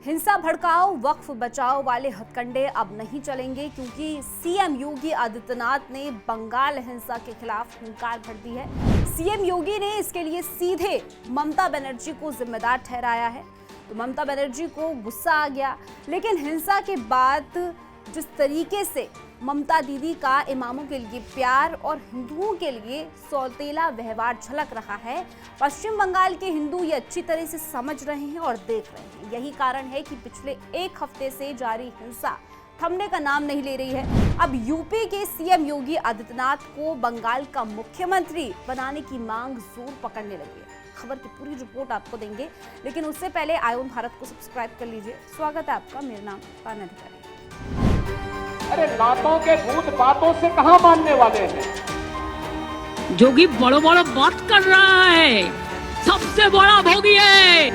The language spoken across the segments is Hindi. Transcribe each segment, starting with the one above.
हिंसा भड़काओ वक्फ बचाओ वाले हथकंडे अब नहीं चलेंगे, क्योंकि सीएम योगी आदित्यनाथ ने बंगाल हिंसा के खिलाफ हुंकार भर दी है। सीएम योगी ने इसके लिए सीधे ममता बनर्जी को जिम्मेदार ठहराया है। तो ममता बनर्जी को गुस्सा आ गया, लेकिन हिंसा के बाद जिस तरीके से ममता दीदी का इमामों के लिए प्यार और हिंदुओं के लिए सौतेला व्यवहार झलक रहा है, पश्चिम बंगाल के हिंदू ये अच्छी तरह से समझ रहे हैं और देख रहे हैं। यही कारण है कि पिछले एक हफ्ते से जारी हिंसा थमने का नाम नहीं ले रही है। अब यूपी के सीएम योगी आदित्यनाथ को बंगाल का मुख्यमंत्री बनाने की मांग जोर पकड़ने लगी है। खबर की पूरी रिपोर्ट आपको देंगे, लेकिन उससे पहले आयोन भारत को सब्सक्राइब कर लीजिए। स्वागत है आपका, मेरा नाम पान अधिकारी। अरे लातों के भूत बातों से कहां मानने वाले हैं। जोगी बड़ो बड़ो बात कर रहा है, सबसे बड़ा भोगी है।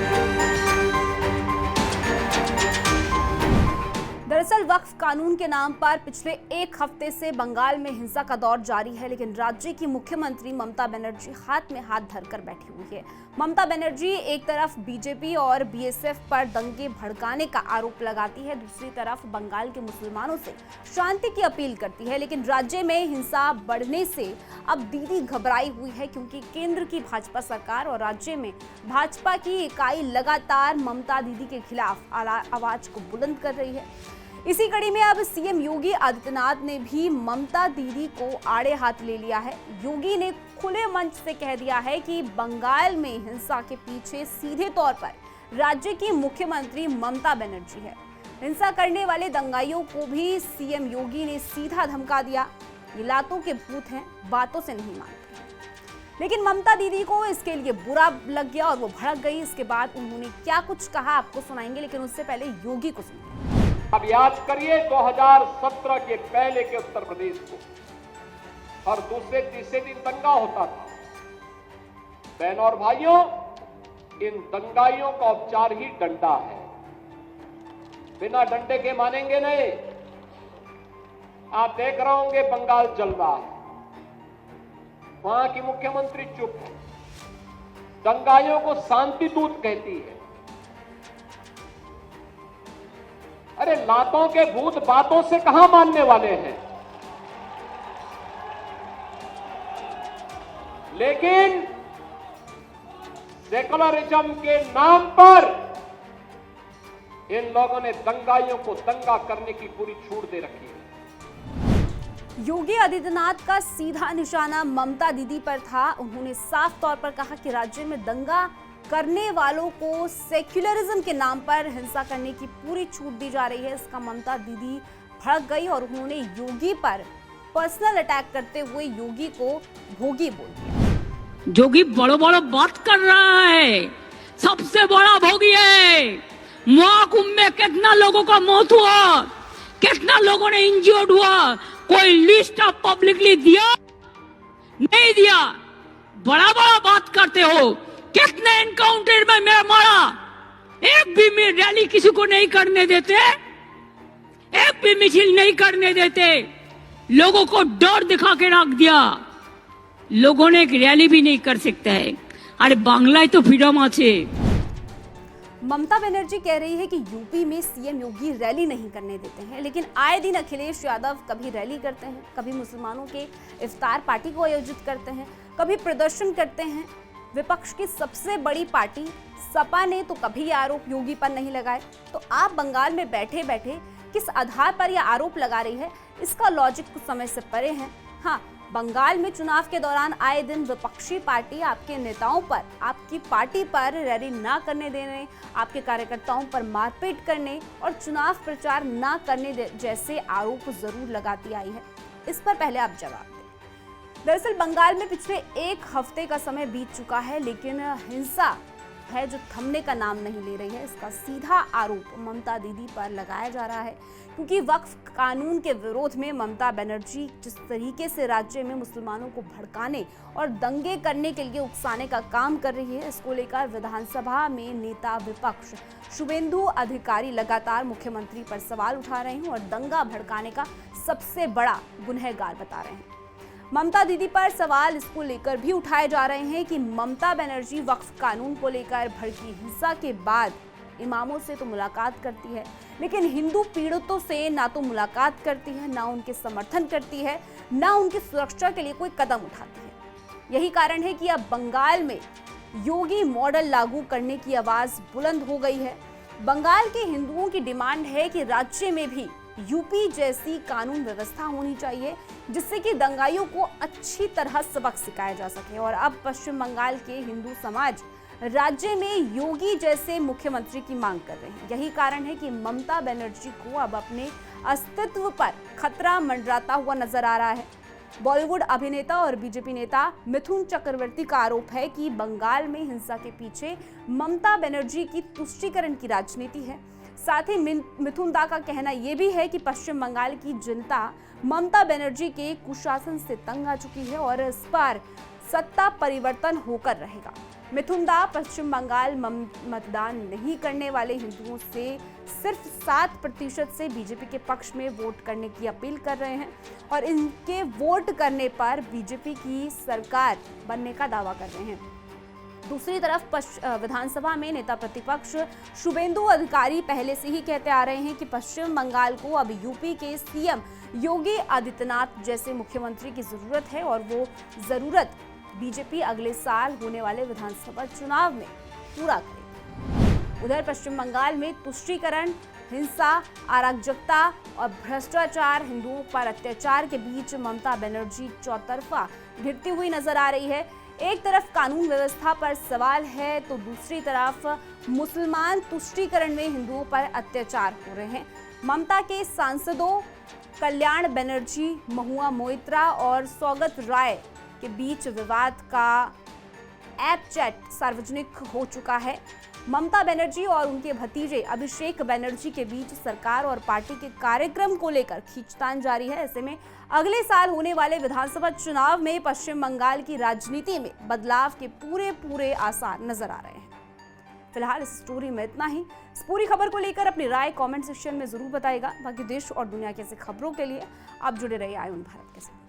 दरअसल वक्फ कानून के नाम पर पिछले एक हफ्ते से बंगाल में हिंसा का दौर जारी है, लेकिन राज्य की मुख्यमंत्री ममता बनर्जी हाथ में हाथ धरकर बैठी हुई है। ममता बनर्जी एक तरफ बीजेपी और बीएसएफ पर दंगे भड़काने का आरोप लगाती है, दूसरी तरफ बंगाल के मुसलमानों से शांति की अपील करती है। लेकिन राज्य में हिंसा बढ़ने से अब दीदी घबराई हुई है, क्योंकि केंद्र की भाजपा सरकार और राज्य में भाजपा की इकाई लगातार ममता दीदी के खिलाफ आवाज को बुलंद कर रही है। इसी कड़ी में अब सीएम योगी आदित्यनाथ ने भी ममता दीदी को आड़े हाथ ले लिया है। योगी ने खुले मंच से कह दिया है कि बंगाल में हिंसा के पीछे सीधे तौर पर राज्य की मुख्यमंत्री ममता बनर्जी है। हिंसा करने वाले दंगाइयों को भी सीएम योगी ने सीधा धमका दिया। ये लातों के भूत हैं, बातों से नहीं मानते। लेकिन ममता दीदी को इसके लिए बुरा लग गया और वो भड़क गई। इसके बाद उन्होंने क्या कुछ कहा आपको सुनाएंगे, लेकिन उससे पहले योगी को सुनिए। अब याद करिए 2017 के पहले के उत्तर प्रदेश को, हर दूसरे तीसरे दिन दंगा होता था। बहनों और भाइयों, इन दंगाइयों का उपचार ही डंडा है। बिना डंडे के मानेंगे नहीं। आप देख रहे होंगे बंगाल जल रहा है, वहां की मुख्यमंत्री चुप है, दंगाइयों को शांति दूत कहती है। अरे लातों के भूत बातों से कहां मानने वाले हैं। लेकिन सेकुलरिज्म के नाम पर इन लोगों ने दंगाइयों को दंगा करने की पूरी छूट दे रखी है। योगी आदित्यनाथ का सीधा निशाना ममता दीदी पर था। उन्होंने साफ तौर पर कहा कि राज्य में दंगा करने वालों को सेक्युलरिज्म के नाम पर हिंसा करने की पूरी छूट दी जा रही है। इसका ममता दीदी भड़क गई और उन्होंने योगी पर पर्सनल अटैक करते हुए योगी को भोगी बोल दिया। जोगी बड़ो बड़ो बात कर रहा है, सबसे बड़ा भोगी है। महाकुंभ में कितना लोगों का मौत हुआ, कितना लोगों ने इंजर्ड हुआ, कोई लिस्ट ऑफ पब्लिकली दिया नहीं दिया। बड़ा बड़ा बात करते हो। कितने एनकाउंटर में मैं मारा, एक भी में रैली किसी को नहीं करने देते, एक भी मिছিল नहीं करने देते, लोगों को डर दिखा के रख दिया। लोगों ने एक रैली भी नहीं कर सकता है। अरे बांग्लाय तो फ्रीडम আছে। ममता बनर्जी कह रही है कि यूपी में सीएम योगी रैली नहीं करने देते हैं, लेकिन आए दिन अखिलेश यादव कभी रैली करते हैं, कभी मुसलमानों के इफ्तार पार्टी को आयोजित करते हैं, कभी प्रदर्शन करते हैं। विपक्ष की सबसे बड़ी पार्टी सपा ने तो कभी आरोप योगी पर नहीं लगाए। तो आप बंगाल में बैठे बैठे किस आधार पर यह आरोप लगा रही है, इसका लॉजिक कुछ समय से परे है। हाँ, बंगाल में चुनाव के दौरान आए दिन विपक्षी पार्टी आपके नेताओं पर, आपकी पार्टी पर रैली ना करने देने, आपके कार्यकर्ताओं पर मारपीट करने और चुनाव प्रचार ना करने जैसे आरोप जरूर लगाती आई है। इस पर पहले आप जवाब दें। दरअसल बंगाल में पिछले एक हफ्ते का समय बीत चुका है, लेकिन हिंसा है जो थमने का नाम नहीं ले रही है। इसका सीधा आरोप ममता दीदी पर लगाया जा रहा है, क्योंकि वक्फ कानून के विरोध में ममता बनर्जी जिस तरीके से राज्य में मुसलमानों को भड़काने और दंगे करने के लिए उकसाने का काम कर रही है, इसको लेकर विधानसभा में नेता विपक्ष शुभेंदु अधिकारी लगातार मुख्यमंत्री पर सवाल उठा रहे हैं और दंगा भड़काने का सबसे बड़ा गुनहगार बता रहे हैं। ममता दीदी पर सवाल इसको लेकर भी उठाए जा रहे हैं कि ममता बनर्जी वक्फ कानून को लेकर भड़की हिंसा के बाद इमामों से तो मुलाकात करती है, लेकिन हिंदू पीड़ितों से ना तो मुलाकात करती है, ना उनके समर्थन करती है, ना उनकी सुरक्षा के लिए कोई कदम उठाती है। यही कारण है कि अब बंगाल में योगी मॉडल लागू करने की आवाज बुलंद हो गई है। बंगाल के हिंदुओं की डिमांड है कि राज्य में भी यूपी जैसी कानून व्यवस्था होनी चाहिए, जिससे कि दंगाइयों को अच्छी तरह सबक सिखाया जा सके। और अब पश्चिम बंगाल के हिंदू समाज राज्य में योगी जैसे मुख्यमंत्री की मांग कर रहे हैं। यही कारण है कि ममता बनर्जी को अब अपने अस्तित्व पर खतरा मंडराता हुआ नजर आ रहा है। बॉलीवुड अभिनेता और बीजेपी नेता मिथुन चक्रवर्ती का आरोप है कि बंगाल में हिंसा के पीछे ममता बनर्जी की तुष्टीकरण की राजनीति है। साथ ही मिथुन दा का कहना यह भी है कि पश्चिम बंगाल की जनता ममता बनर्जी के कुशासन से तंग आ चुकी है और इस पर सत्ता परिवर्तन होकर रहेगा। मिथुन दा पश्चिम बंगाल मतदान नहीं करने वाले हिंदुओं से सिर्फ 7% से बीजेपी के पक्ष में वोट करने की अपील कर रहे हैं और इनके वोट करने पर बीजेपी की सरकार बनने का दावा कर रहे हैं। दूसरी तरफ विधानसभा में नेता प्रतिपक्ष शुभेंदु अधिकारी पहले से ही कहते आ रहे हैं कि पश्चिम बंगाल को अब यूपी के सीएम योगी आदित्यनाथ जैसे मुख्यमंत्री की जरूरत है और वो जरूरत बीजेपी अगले साल होने वाले विधानसभा चुनाव में पूरा करेगी। उधर पश्चिम बंगाल में तुष्टीकरण, हिंसा, अराजकता और भ्रष्टाचार, हिंदुओं पर अत्याचार के बीच ममता बनर्जी चौतरफा घिरती हुई नजर आ रही है। एक तरफ कानून व्यवस्था पर सवाल है तो दूसरी तरफ मुसलमान तुष्टीकरण में हिंदुओं पर अत्याचार हो रहे हैं। ममता के सांसदों कल्याण बनर्जी, महुआ मोइत्रा और सौगत राय के बीच विवाद का ऐप चैट सार्वजनिक हो चुका है। ममता बनर्जी और उनके भतीजे अभिषेक बनर्जी के बीच सरकार और पार्टी के कार्यक्रम को लेकर खींचतान जारी है। ऐसे में अगले साल होने वाले विधानसभा चुनाव में पश्चिम बंगाल की राजनीति में बदलाव के पूरे आसार नजर आ रहे हैं। फिलहाल इस स्टोरी में इतना ही। इस पूरी खबर को लेकर अपनी राय कमेंट सेक्शन में जरूर बताइएगा। बाकी देश और दुनिया की ऐसी खबरों के लिए आप जुड़े रहिए आयुन भारत के साथ।